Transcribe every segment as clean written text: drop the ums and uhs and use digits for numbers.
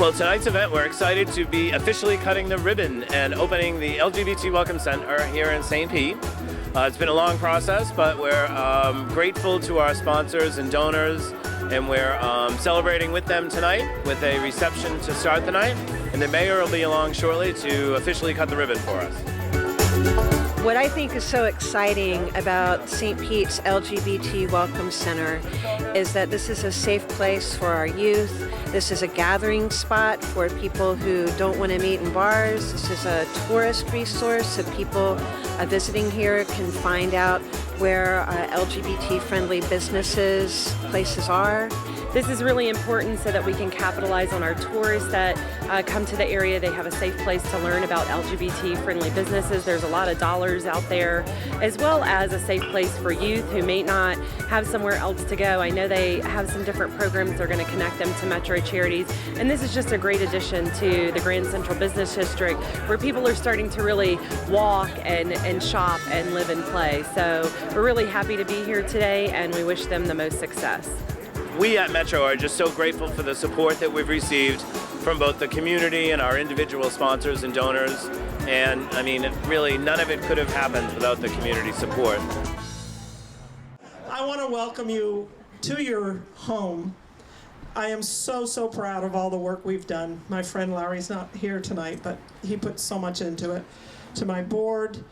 Well, tonight's event, we're excited to be officially cutting the ribbon and opening the LGBT Welcome Center here in St. Pete. It's been a long process, but we're grateful to our sponsors and donors, and we're celebrating with them tonight with a reception to start the night, and the mayor will be along shortly to officially cut the ribbon for us. What I think is so exciting about St. Pete's LGBT Welcome Center is that this is a safe place for our youth. This is a gathering spot for people who don't want to meet in bars. This is a tourist resource so people visiting here can find out where LGBT-friendly businesses, places are. This is really important so that we can capitalize on our tourists that come to the area. They have a safe place to learn about LGBT-friendly businesses. There's a lot of dollars out there, as well as a safe place for youth who may not have somewhere else to go. I know they have some different programs. They're going to connect them to Metro charities, and this is just a great addition to the Grand Central Business District, where people are starting to really walk and shop and live and play. So we're really happy to be here today, and we wish them the most success. We at Metro are just so grateful for the support that we've received from both the community and our individual sponsors and donors. And I mean, really, none of it could have happened without the community support. I want to welcome you to your home. I am so proud of all the work we've done. My friend Larry's not here tonight, but he put so much into it. To my board,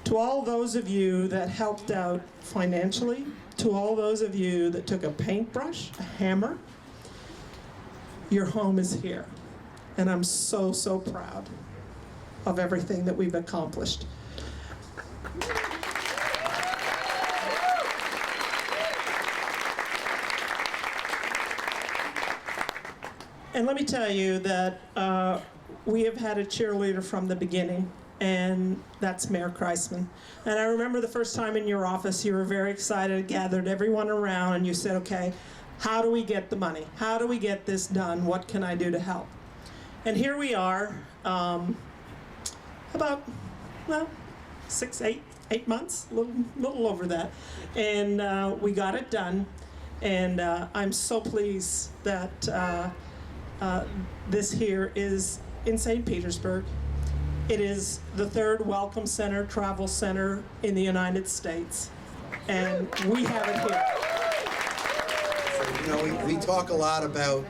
to all those of you that helped out financially, to all those of you that took a paintbrush, a hammer, your home is here. And I'm so proud of everything that we've accomplished. And let me tell you that we have had a cheerleader from the beginning, and that's Mayor Kriseman. And I remember the first time in your office, you were very excited, gathered everyone around, and you said, okay, how do we get the money? How do we get this done? What can I do to help? And here we are, about, well, 8 months, a little over that. And we got it done, and I'm so pleased that this here is in St. Petersburg. It is the third Welcome Center, travel center in the United States, and we have it here. So, you know, we talk a lot about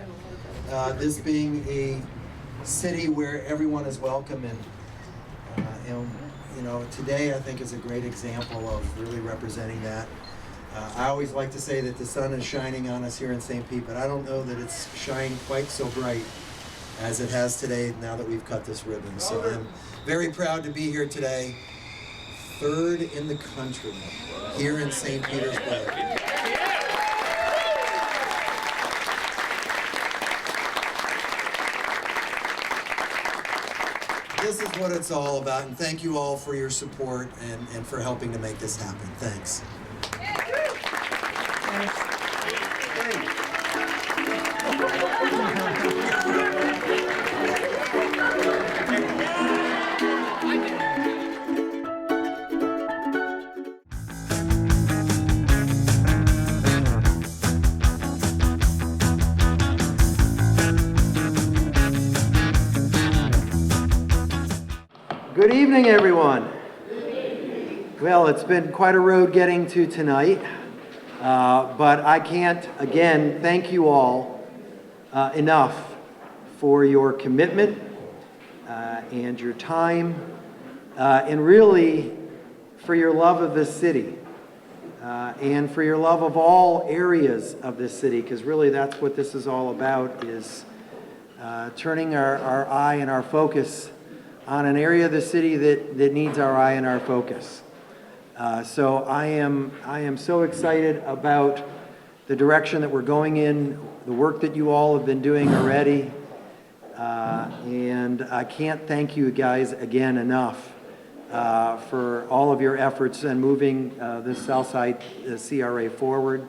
this being a city where everyone is welcome, and you know, today I think is a great example of really representing that. I always like to say that the sun is shining on us here in St. Pete, but I don't know that it's shining quite so bright as it has today now that we've cut this ribbon. So I'm very proud to be here today, third in the country, here in St. Petersburg. This is what it's all about, and thank you all for your support and for helping to make this happen. Thanks. Good evening, everyone. Well, it's been quite a road getting to tonight, but I can't, again, thank you all enough for your commitment and your time, and really for your love of this city, and for your love of all areas of this city, because really that's what this is all about, is turning our eye and our focus on an area of the city that needs our eye and our focus. So I am so excited about the direction that we're going in, the work that you all have been doing already, and I can't thank you guys again enough for all of your efforts in moving the Southside CRA forward,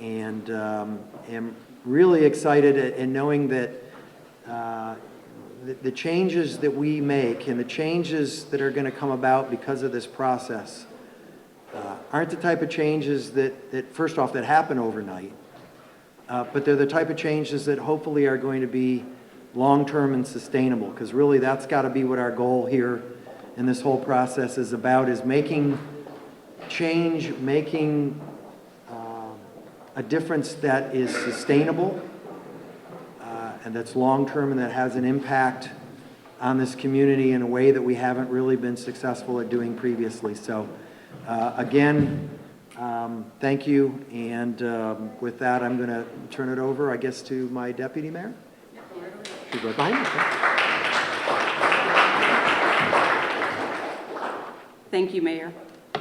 and am really excited in knowing that the changes that we make and the changes that are going to come about because of this process aren't the type of changes that first off, that happen overnight, but they're the type of changes that hopefully are going to be long-term and sustainable, because really that's got to be what our goal here in this whole process is about, is making change, making a difference that is sustainable and that's long-term and that has an impact on this community in a way that we haven't really been successful at doing previously. So again, thank you, and with that I'm going to turn it over, I guess, to my deputy mayor. She's right behind me. Thank you, Mayor.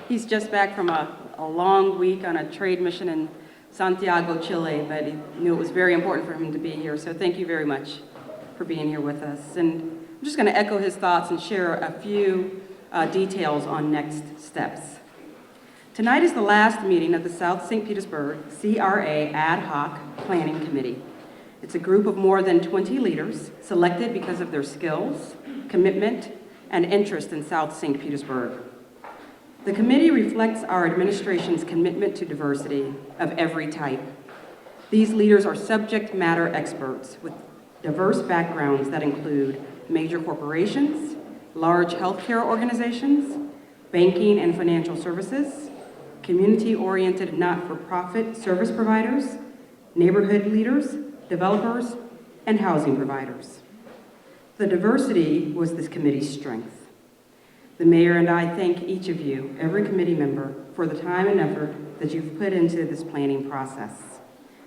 He's just back from a long week on a trade mission in Santiago, Chile, but he knew it was very important for him to be here, so thank you very much for being here with us. And I'm just going to echo his thoughts and share a few details on next steps. Tonight is the last meeting of the South St. Petersburg CRA Ad Hoc Planning Committee. It's a group of more than 20 leaders selected because of their skills, commitment, and interest in South St. Petersburg. The committee reflects our administration's commitment to diversity of every type. These leaders are subject matter experts with diverse backgrounds that include major corporations, large healthcare organizations, banking and financial services, community-oriented not-for-profit service providers, neighborhood leaders, developers, and housing providers. The diversity was this committee's strength. The mayor and I thank each of you, every committee member, for the time and effort that you've put into this planning process.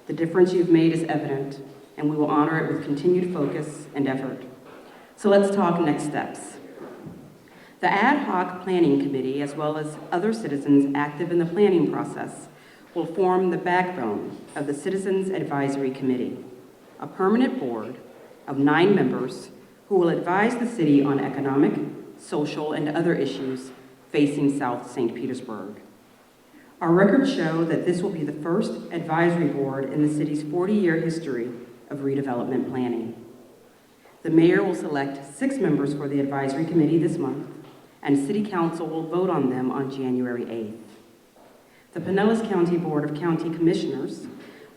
The difference you've made is evident, and we will honor it with continued focus and effort. So let's talk next steps. The Ad Hoc Planning Committee, as well as other citizens active in the planning process, will form the backbone of the Citizens Advisory Committee, a permanent board of 9 members who will advise the city on economic, social, and other issues facing South St. Petersburg. Our records show that this will be the first advisory board in the city's 40-year history of redevelopment planning. The mayor will select 6 members for the advisory committee this month, and city council will vote on them on January 8th. The Pinellas County Board of County Commissioners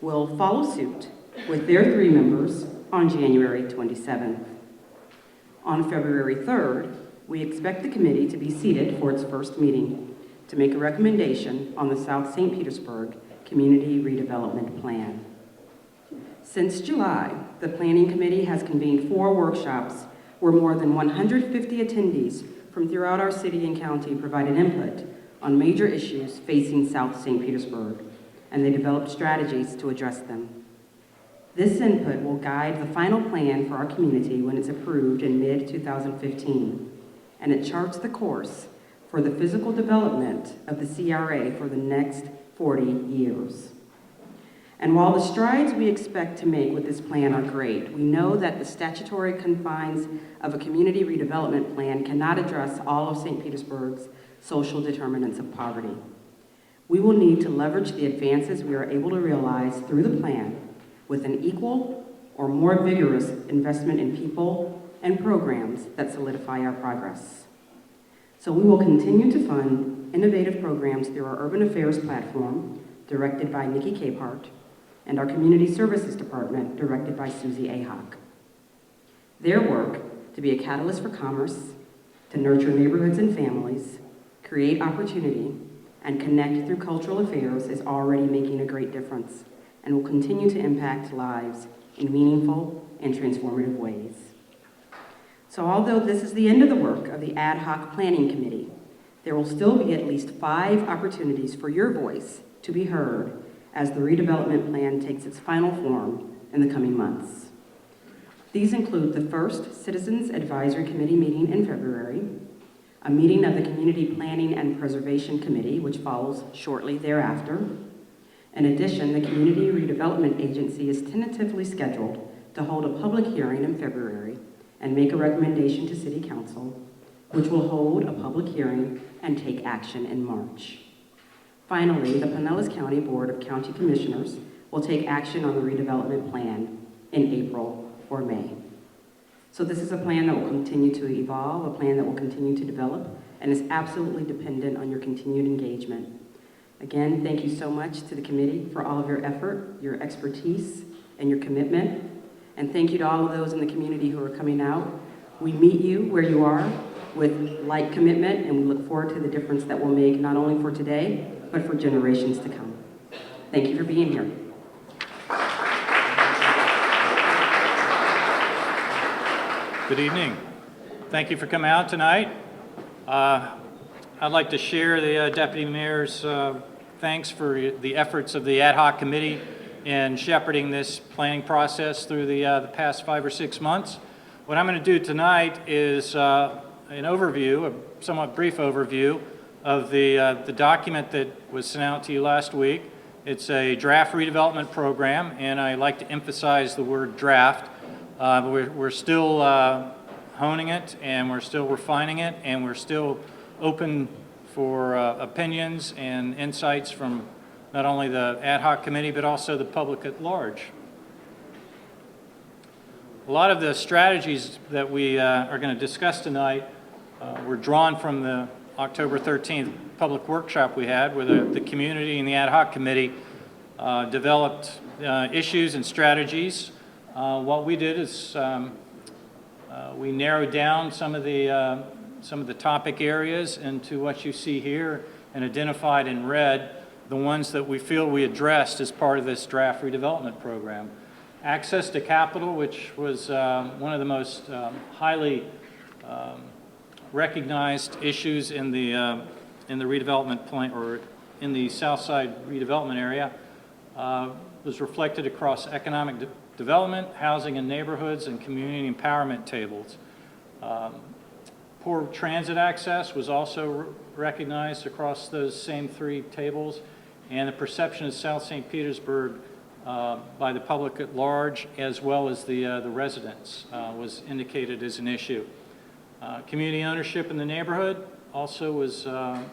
will follow suit with their 3 members on January 27th. On February 3rd, we expect the committee to be seated for its first meeting to make a recommendation on the South St. Petersburg Community Redevelopment Plan. Since July, the Planning Committee has convened 4 workshops where more than 150 attendees from throughout our city and county provided input on major issues facing South St. Petersburg, and they developed strategies to address them. This input will guide the final plan for our community when it's approved in mid-2015, and it charts the course for the physical development of the CRA for the next 40 years. And while the strides we expect to make with this plan are great, we know that the statutory confines of a community redevelopment plan cannot address all of St. Petersburg's social determinants of poverty. We will need to leverage the advances we are able to realize through the plan with an equal or more vigorous investment in people and programs that solidify our progress. So we will continue to fund innovative programs through our Urban Affairs platform, directed by Nikki Capehart, and our Community Services Department, directed by Susie Ahok. Their work to be a catalyst for commerce, to nurture neighborhoods and families, create opportunity, and connect through cultural affairs is already making a great difference and will continue to impact lives in meaningful and transformative ways. So although this is the end of the work of the Ad Hoc Planning Committee, there will still be at least 5 opportunities for your voice to be heard as the redevelopment plan takes its final form in the coming months. These include the first Citizens Advisory Committee meeting in February, a meeting of the Community Planning and Preservation Committee, which follows shortly thereafter. In addition, the Community Redevelopment Agency is tentatively scheduled to hold a public hearing in February and make a recommendation to City Council, which will hold a public hearing and take action in March. Finally, the Pinellas County Board of County Commissioners will take action on the redevelopment plan in April or May. So this is a plan that will continue to evolve, a plan that will continue to develop, and is absolutely dependent on your continued engagement. Again, thank you so much to the committee for all of your effort, your expertise, and your commitment. And thank you to all of those in the community who are coming out. We meet you where you are with like commitment, and we look forward to the difference that we'll make not only for today, but for generations to come. Thank you for being here. Good evening. Thank you for coming out tonight. I'd like to share the Deputy Mayor's thanks for the efforts of the ad hoc committee in shepherding this planning process through the past 5 or 6 months. What I'm going to do tonight is an overview, a somewhat brief overview of the document that was sent out to you last week. It's a draft redevelopment program, and I like to emphasize the word draft. We're still honing it, and we're still refining it, and we're still open for opinions and insights from not only the ad hoc committee, but also the public at large. A lot of the strategies that we are going to discuss tonight were drawn from the October 13th public workshop we had, where the community and the ad hoc committee developed issues and strategies. What we did is we narrowed down some of the topic areas into what you see here and identified in red the ones that we feel we addressed as part of this draft redevelopment program. Access to capital, which was one of the most highly recognized issues in the redevelopment plan, or in the South Side redevelopment area, was reflected across economic development, housing and neighborhoods, and community empowerment tables. Poor transit access was also recognized across those same 3 tables, and the perception of South St. Petersburg by the public at large, as well as the residents, was indicated as an issue. Community ownership in the neighborhood also was a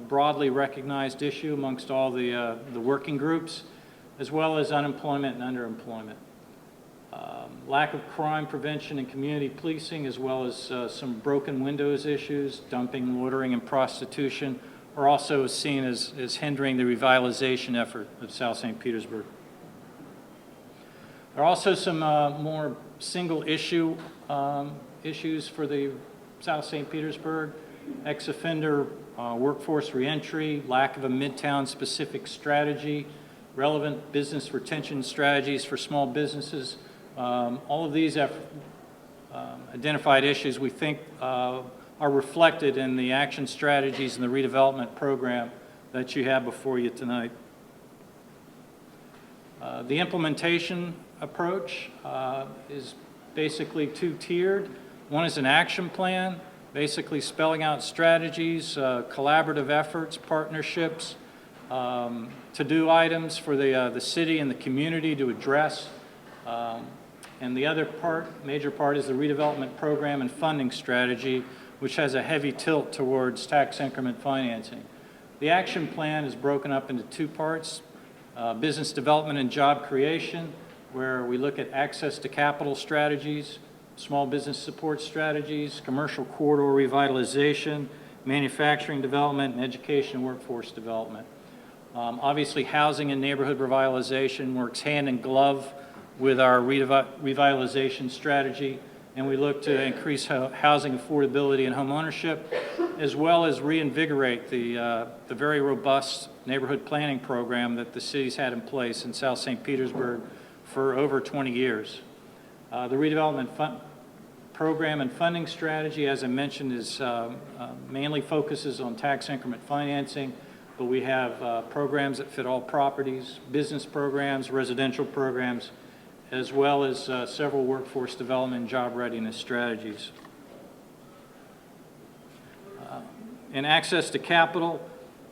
broadly recognized issue amongst all the working groups, as well as unemployment and underemployment. Lack of crime prevention and community policing, as well as some broken windows issues, dumping, loitering, and prostitution, are also seen as hindering the revitalization effort of South St. Petersburg. There are also some more single issue issues for the South St. Petersburg: ex-offender workforce reentry, lack of a Midtown specific strategy, relevant business retention strategies for small businesses. All of these identified issues we think are reflected in the action strategies and the redevelopment program that you have before you tonight. The implementation approach is basically 2-tiered. One is an action plan, basically spelling out strategies, collaborative efforts, partnerships, to-do items for the city and the community to address. And the other major part, is the redevelopment program and funding strategy, which has a heavy tilt towards tax increment financing. The action plan is broken up into 2 parts: business development and job creation, where we look at access to capital strategies, small business support strategies, commercial corridor revitalization, manufacturing development, and education and workforce development. Obviously, housing and neighborhood revitalization works hand in glove with our revitalization strategy, and we look to increase housing affordability and home ownership, as well as reinvigorate the very robust neighborhood planning program that the city's had in place in South St. Petersburg for over 20 years. The redevelopment program and funding strategy, as I mentioned, is mainly focuses on tax increment financing, but we have programs that fit all properties, business programs, residential programs, as well as several workforce development and job readiness strategies. In access to capital,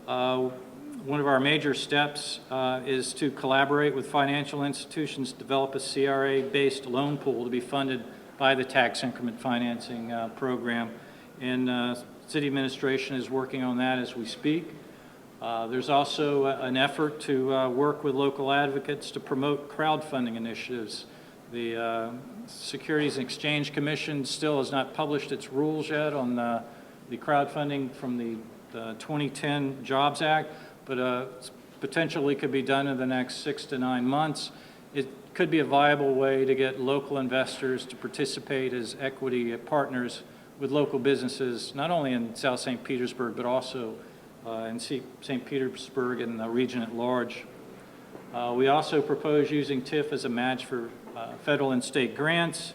one of our major steps is to collaborate with financial institutions to develop a CRA-based loan pool to be funded by the tax increment financing program. And city administration is working on that as we speak. There's also an effort to work with local advocates to promote crowdfunding initiatives. The Securities and Exchange Commission still has not published its rules yet on the crowdfunding from the 2010 Jobs Act, but potentially could be done in the next 6 to 9 months. It could be a viable way to get local investors to participate as equity partners with local businesses, not only in South St. Petersburg, but also in St. Petersburg and the region at large. We also propose using TIF as a match for federal and state grants.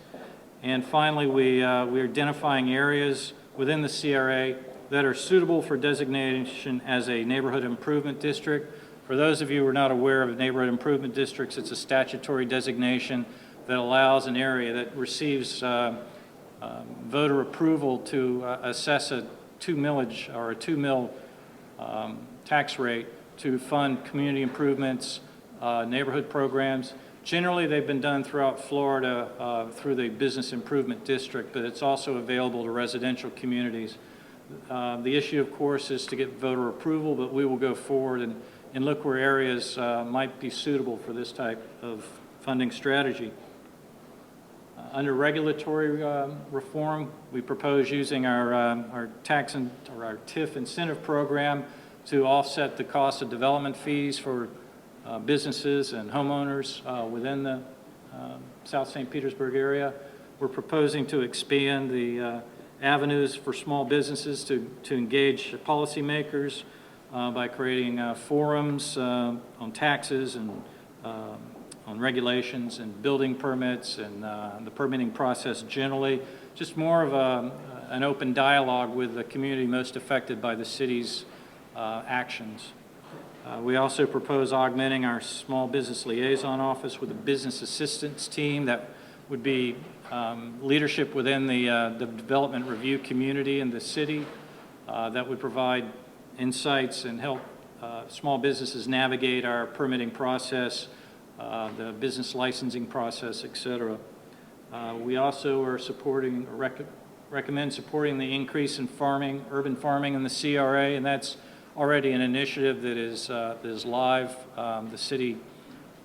And finally, we're identifying areas within the CRA that are suitable for designation as a neighborhood improvement district. For those of you who are not aware of neighborhood improvement districts, it's a statutory designation that allows an area that receives voter approval to assess a 2 millage or a 2 mil tax rate to fund community improvements, neighborhood programs. Generally, they've been done throughout Florida through the Business Improvement District, but it's also available to residential communities. The issue, of course, is to get voter approval, but we will go forward and look where areas might be suitable for this type of funding strategy. Under regulatory reform, we propose using our tax or our TIF incentive program to offset the cost of development fees for businesses and homeowners within the South St. Petersburg area. We're proposing to expand the avenues for small businesses to engage policymakers by creating forums on taxes and on regulations and building permits and the permitting process generally. Just more of an open dialogue with the community most affected by the city's actions. We also propose augmenting our small business liaison office with a business assistance team that would be leadership within the development review community in the city that would provide insights and help small businesses navigate our permitting process, the business licensing process, et cetera. We also are supporting, recommend supporting the increase in farming, urban farming in the CRA, and that's already an initiative that is live. The City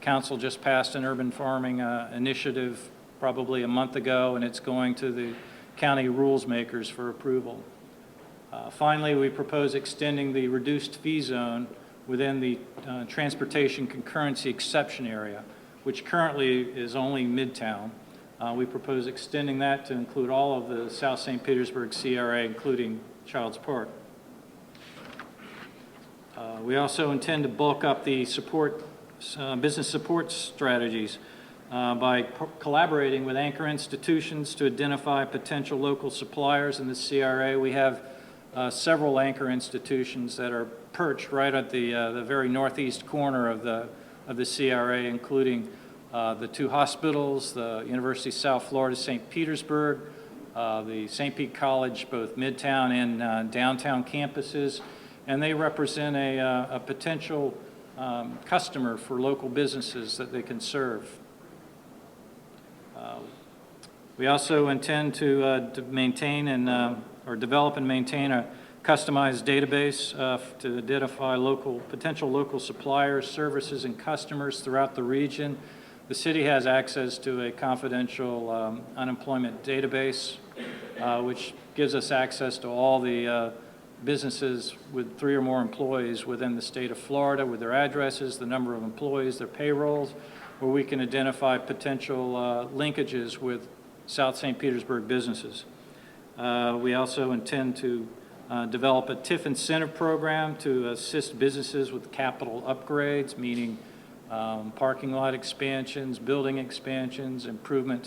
Council just passed an urban farming initiative probably a month ago, and it's going to the county rules makers for approval. Finally, we propose extending the reduced fee zone within the transportation concurrency exception area, which currently is only Midtown. We propose extending that to include all of the South St. Petersburg CRA, including Childs Park. We also intend to bulk up the business support strategies by collaborating with anchor institutions to identify potential local suppliers in the CRA. We have several anchor institutions that are perched right at the very northeast corner of the CRA, including the 2 hospitals, the University of South Florida, St. Petersburg, the St. Pete College, both Midtown and downtown campuses, and they represent a potential customer for local businesses that they can serve. We also intend to maintain and or develop and maintain a customized database to identify potential local suppliers, services, and customers throughout the region. The city has access to a confidential unemployment database, which gives us access to all the businesses with 3 or more employees within the state of Florida with their addresses, the number of employees, their payrolls, where we can identify potential linkages with South St. Petersburg businesses. We also intend to develop a TIF incentive program to assist businesses with capital upgrades, meaning parking lot expansions, building expansions, improvement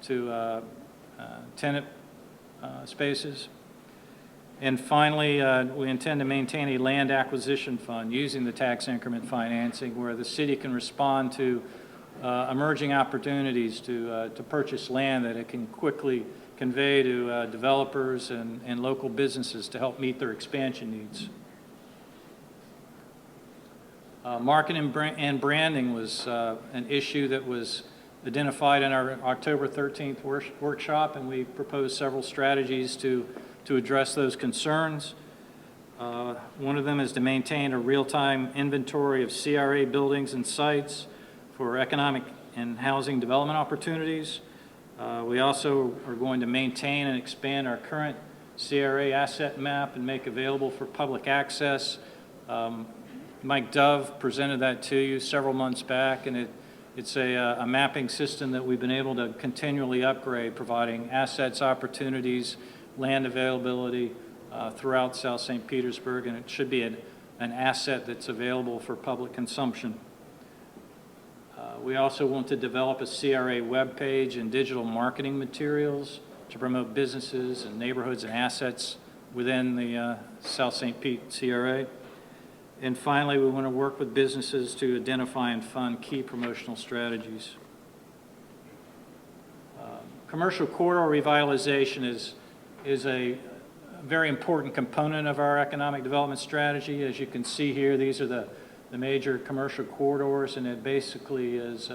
to tenant spaces. And finally, we intend to maintain a land acquisition fund using the tax increment financing where the city can respond to emerging opportunities to purchase land that it can quickly convey to developers and local businesses to help meet their expansion needs. Marketing and branding was an issue that was identified in our October 13th workshop, and we proposed several strategies to address those concerns. One of them is to maintain a real-time inventory of CRA buildings and sites for economic and housing development opportunities. We also are going to maintain and expand our current CRA asset map and make available for public access Mike Dove presented that to you several months back, and it's a mapping system that we've been able to continually upgrade, providing assets, opportunities, land availability throughout South St. Petersburg, and it should be an asset that's available for public consumption. We also want to develop a CRA webpage and digital marketing materials to promote businesses and neighborhoods and assets within the South St. Pete CRA. And finally, we want to work with businesses to identify and fund key promotional strategies. Commercial corridor revitalization is a very important component of our economic development strategy. As you can see here, these are the major commercial corridors, and it basically is,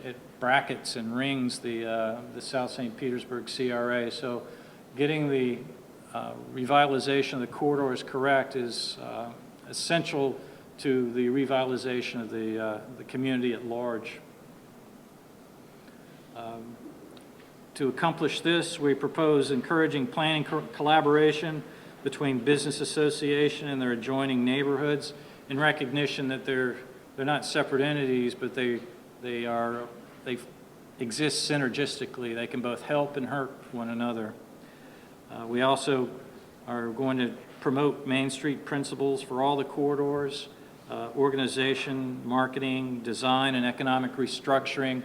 it brackets and rings the South St. Petersburg CRA. So getting the revitalization of the corridors correct is essential to the revitalization of the community at large. To accomplish this, we propose encouraging planning collaboration between business association and their adjoining neighborhoods, in recognition that they're not separate entities, but they exist synergistically. They can both help and hurt one another. We also are going to promote Main Street principles for all the corridors. Organization, marketing, design, and economic restructuring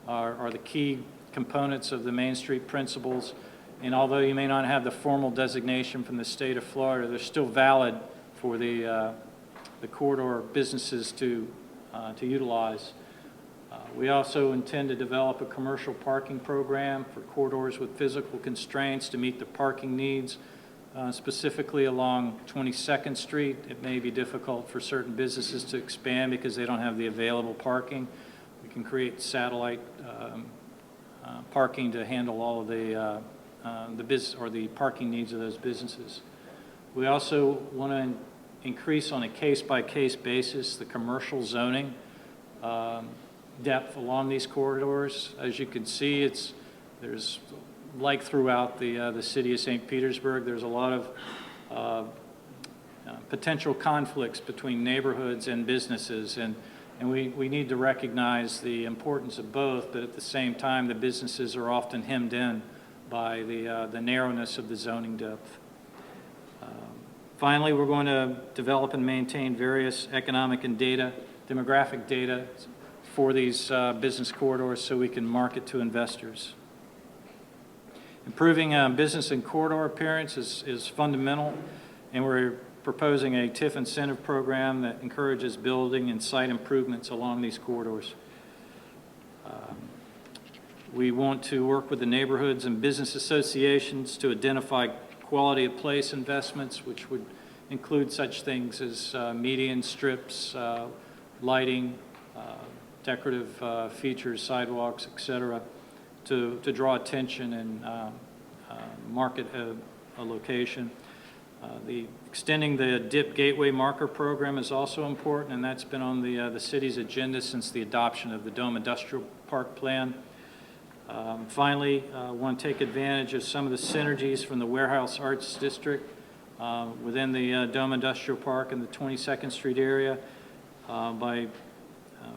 are the key components of the Main Street principles. And although you may not have the formal designation from the state of Florida, they're still valid for the corridor businesses to utilize. We also intend to develop a commercial parking program for corridors with physical constraints to meet the parking needs, specifically along 22nd Street. It may be difficult for certain businesses to expand because they don't have the available parking. We can create satellite parking to handle all of the business or the parking needs of those businesses. We also want to increase on a case-by-case basis the commercial zoning depth along these corridors. As you can see, there's like throughout the city of St. Petersburg, there's a lot of potential conflicts between neighborhoods and businesses, and we need to recognize the importance of both, but at the same time, the businesses are often hemmed in by the narrowness of the zoning depth. Finally, we're going to develop and maintain various economic and demographic data for these business corridors so we can market to investors. Improving business and corridor appearance is fundamental, and we're proposing a TIF incentive program that encourages building and site improvements along these corridors. We want to work with the neighborhoods and business associations to identify quality of place investments, which would include such things as median strips, lighting, decorative features, sidewalks, etc., to draw attention and market a location. Extending the DIP Gateway Marker Program is also important, and that's been on the city's agenda since the adoption of the Dome Industrial Park Plan. Finally, I want to take advantage of some of the synergies from the Warehouse Arts District within the Dome Industrial Park and the 22nd Street area by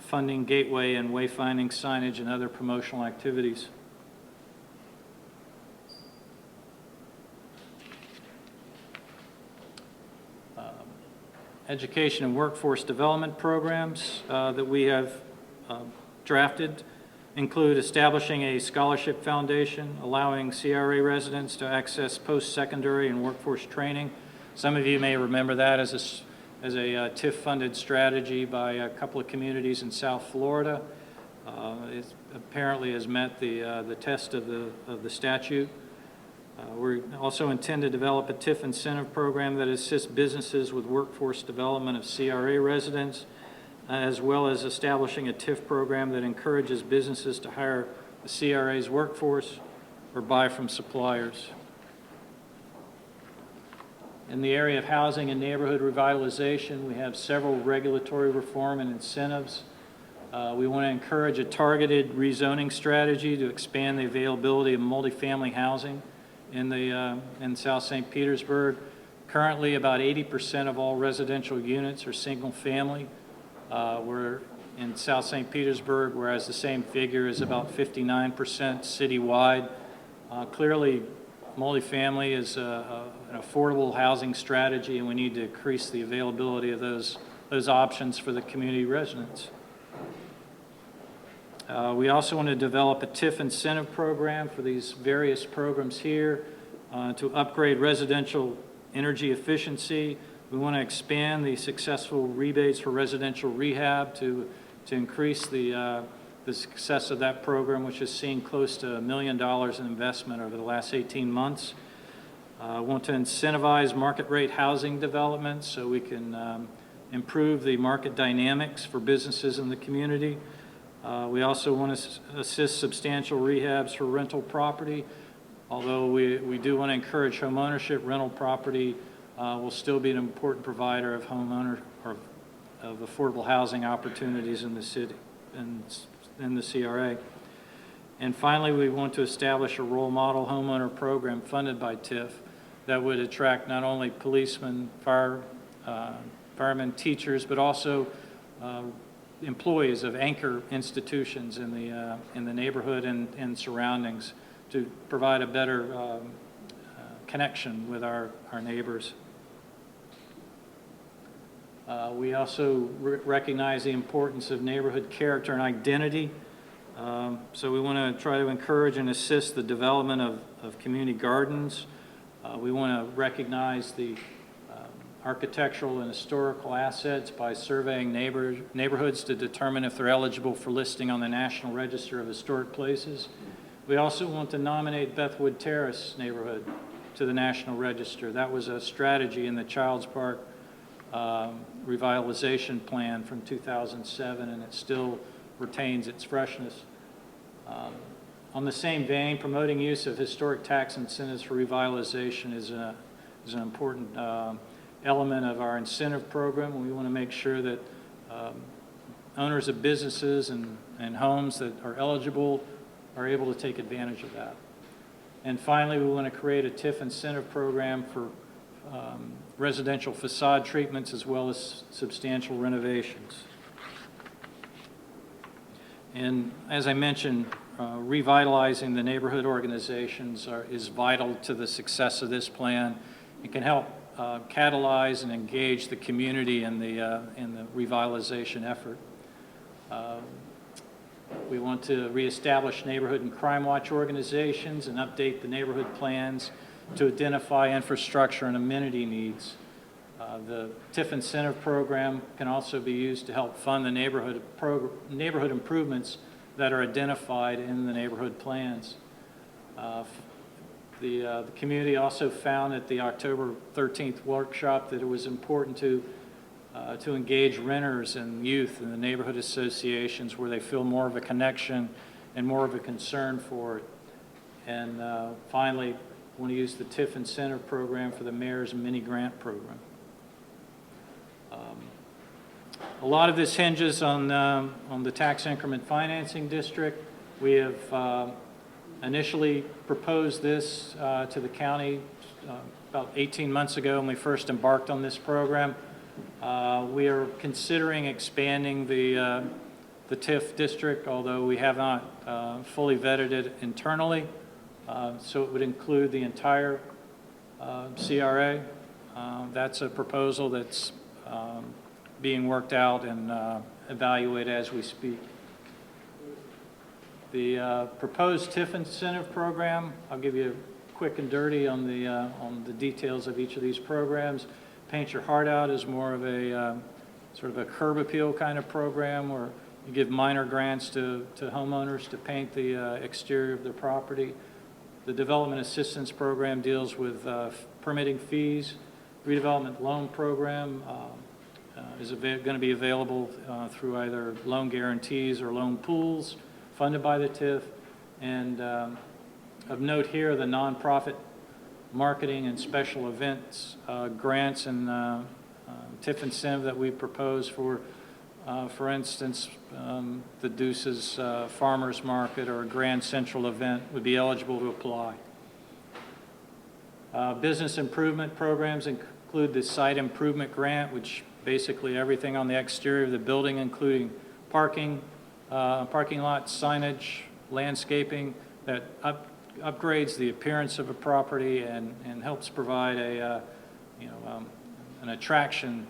funding gateway and wayfinding signage and other promotional activities. Education and workforce development programs that we have drafted include establishing a scholarship foundation, allowing CRA residents to access post-secondary and workforce training. Some of you may remember that as a TIF-funded strategy by a couple of communities in South Florida. It apparently has met the test of the statute. We also intend to develop a TIF incentive program that assists businesses with workforce development of CRA residents, as well as establishing a TIF program that encourages businesses to hire the CRA's workforce or buy from suppliers. In the area of housing and neighborhood revitalization, we have several regulatory reform and incentives. We want to encourage a targeted rezoning strategy to expand the availability of multifamily housing in South St. Petersburg. Currently, about 80% of all residential units are single family. We're in South St. Petersburg, whereas the same figure is about 59% citywide. Clearly, multifamily is an affordable housing strategy, and we need to increase the availability of those options for the community residents. We also want to develop a TIF incentive program for these various programs here to upgrade residential energy efficiency. We want to expand the successful rebates for residential rehab to increase the success of that program, which has seen close to $1 million in investment over the last 18 months. Want to incentivize market rate housing development so we can improve the market dynamics for businesses in the community. We also want to assist substantial rehabs for rental property. Although we do want to encourage home ownership, rental property will still be an important provider of of affordable housing opportunities in the city and in the CRA. And finally, we want to establish a role model homeowner program funded by TIF that would attract not only policemen, firemen, teachers, but also employees of anchor institutions in the neighborhood and surroundings to provide a better connection with our neighbors. We also recognize the importance of neighborhood character and identity. So we want to try to encourage and assist the development of community gardens. We want to recognize the architectural and historical assets by surveying neighborhoods to determine if they're eligible for listing on the National Register of Historic Places. We also want to nominate Bethwood Terrace neighborhood to the National Register. That was a strategy in the Childs Park revitalization plan from 2007, and it still retains its freshness. On the same vein, promoting use of historic tax incentives for revitalization is an important element of our incentive program. We want to make sure that owners of businesses and homes that are eligible are able to take advantage of that. And finally, we want to create a TIF incentive program for residential facade treatments as well as substantial renovations. And as I mentioned, revitalizing the neighborhood organizations is vital to the success of this plan. It can help catalyze and engage the community in the revitalization effort. We want to reestablish neighborhood and crime watch organizations and update the neighborhood plans to identify infrastructure and amenity needs. The TIF incentive program can also be used to help fund the neighborhood improvements that are identified in the neighborhood plans. The community also found at the October 13th workshop that it was important to engage renters and youth in the neighborhood associations where they feel more of a connection and more of a concern for it. And finally, we want to use the TIF incentive program for the mayor's mini grant program. A lot of this hinges on the tax increment financing district. We have initially proposed this to the county about 18 months ago when we first embarked on this program. We are considering expanding the TIF district, although we have not fully vetted it internally. So it would include the entire CRA. That's a proposal that's being worked out and evaluated as we speak. The proposed TIF incentive program, I'll give you a quick and dirty on the details of each of these programs. Paint Your Heart Out is more of a sort of a curb appeal kind of program where you give minor grants to homeowners to paint the exterior of their property. The Development Assistance Program deals with permitting fees. Redevelopment Loan Program is going to be available through either loan guarantees or loan pools funded by the TIF. And of note here, the nonprofit marketing and special events grants and TIF incentive that we propose for instance, the Deuces Farmers Market or a Grand Central event would be eligible to apply. Business improvement programs include the site improvement grant, which basically everything on the exterior of the building, including parking lot signage, landscaping, that upgrades the appearance of a property and helps provide an attraction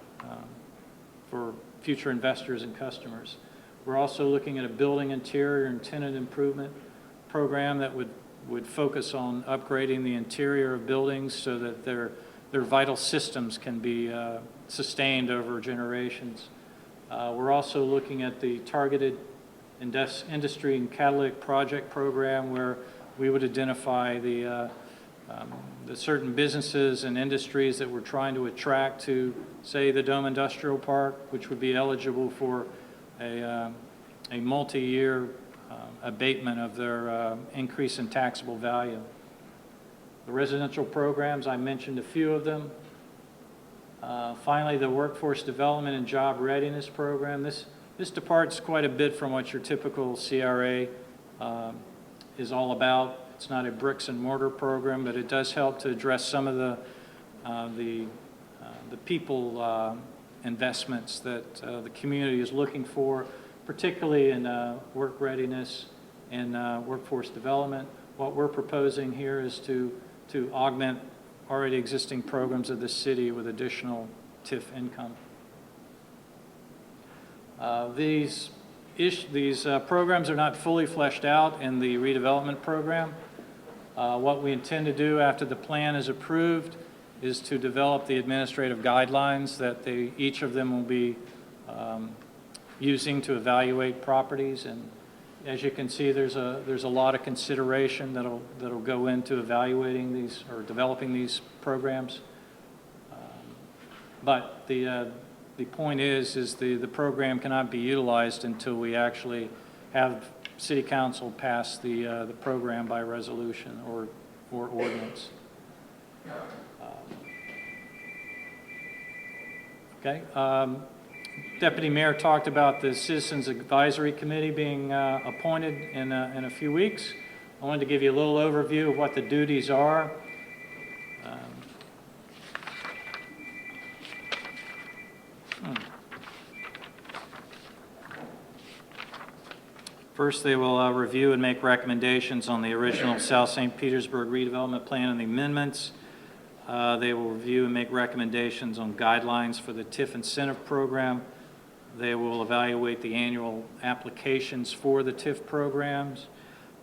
for future investors and customers. We're also looking at a building interior and tenant improvement program that would focus on upgrading the interior of buildings so that their vital systems can be sustained over generations. We're also looking at the targeted industry and catalytic project program, where we would identify the certain businesses and industries that we're trying to attract to, say, the Dome Industrial Park, which would be eligible for a multi-year abatement of their increase in taxable value. The residential programs, I mentioned a few of them. Finally, the Workforce Development and Job Readiness Program. This departs quite a bit from what your typical CRA is all about. It's not a bricks and mortar program, but it does help to address some of the people investments that the community is looking for, particularly in work readiness and workforce development. What we're proposing here is to augment already existing programs of the city with additional TIF income. These programs are not fully fleshed out in the redevelopment program. What we intend to do after the plan is approved is to develop the administrative guidelines that each of them will be using to evaluate properties. And as you can see, there's a lot of consideration that'll go into evaluating these or developing these programs. But the point is the program cannot be utilized until we actually have City Council pass the program by resolution or ordinance. Okay. Deputy Mayor talked about the Citizens Advisory Committee being appointed in a few weeks. I wanted to give you a little overview of what the duties are. First, they will review and make recommendations on the original South St. Petersburg Redevelopment Plan and the amendments. They will review and make recommendations on guidelines for the TIF incentive program. They will evaluate the annual applications for the TIF programs.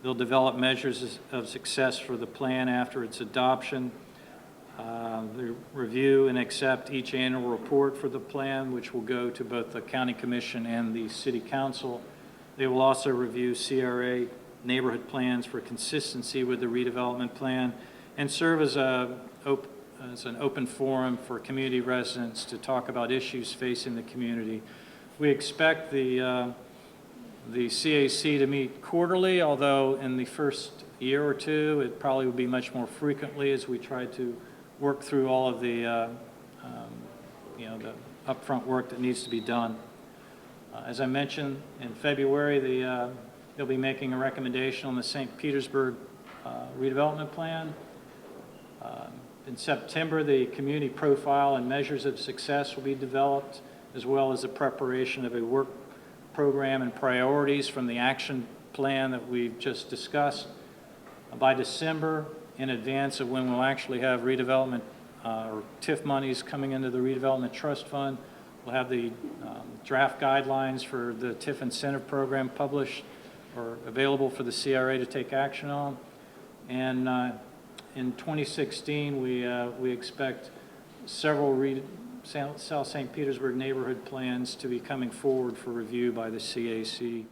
They'll develop measures of success for the plan after its adoption. They review and accept each annual report for the plan, which will go to both the County Commission and the City Council. They will also review CRA neighborhood plans for consistency with the redevelopment plan and serve as an open forum for community residents to talk about issues facing the community. We expect the CAC to meet quarterly, although in the first year or two, it probably will be much more frequently as we try to work through all of the the upfront work that needs to be done. As I mentioned, in February, they'll be making a recommendation on the St. Petersburg Redevelopment Plan. In September, the community profile and measures of success will be developed, as well as the preparation of a work program and priorities from the action plan that we've just discussed. By December, in advance of when we'll actually have redevelopment or TIF monies coming into the Redevelopment Trust Fund, we'll have the draft guidelines for the TIF incentive program published or available for the CRA to take action on. And in 2016, we expect several South St. Petersburg neighborhood plans to be coming forward for review by the CAC.